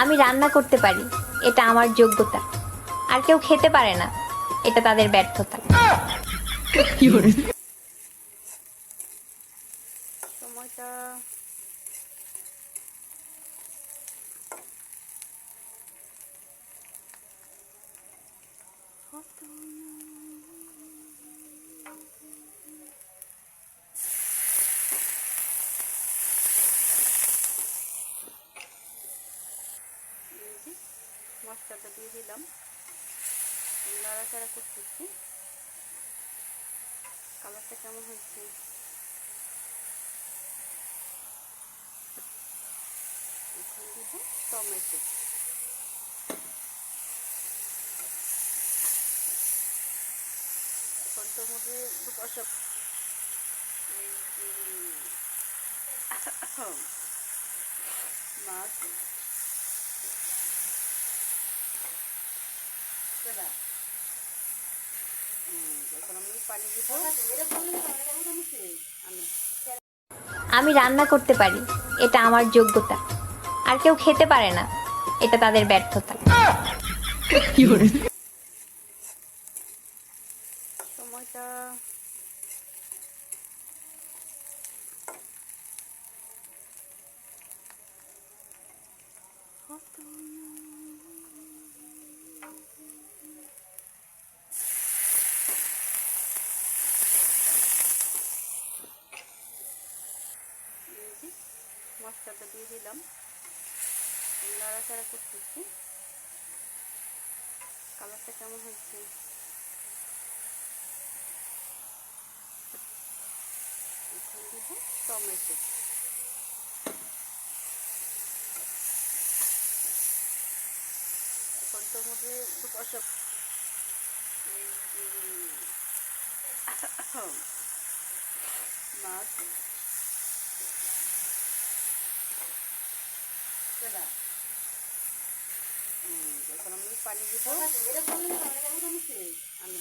আমি রান্না করতে পারি, এটা আমার যোগ্যতা। আর কেউ খেতে পারে না, এটা তাদের ব্যর্থতা। সময়টা মশলাটা দিয়ে দিলাম, নাড়াচাড়া করতেছি। কালারটা কেমন হয়েছে? এখন দিব টমেটো। এখন টমেটো কষা মাছ এখন আমি পানি দিব। আমি রান্না করতে পারি, এটা আমার যোগ্যতা। আর কেউ খেতে পারে না, এটা তাদের ব্যর্থতা। সময়টা মশলাটা দিয়ে দিলাম, নাড়াচাড়া করতেছি। কালারটা কেমন হয়েছে? এখন দিব টমেটো। এখন টমেটো কষা মাছ এখন আমি পানি দিব। আমি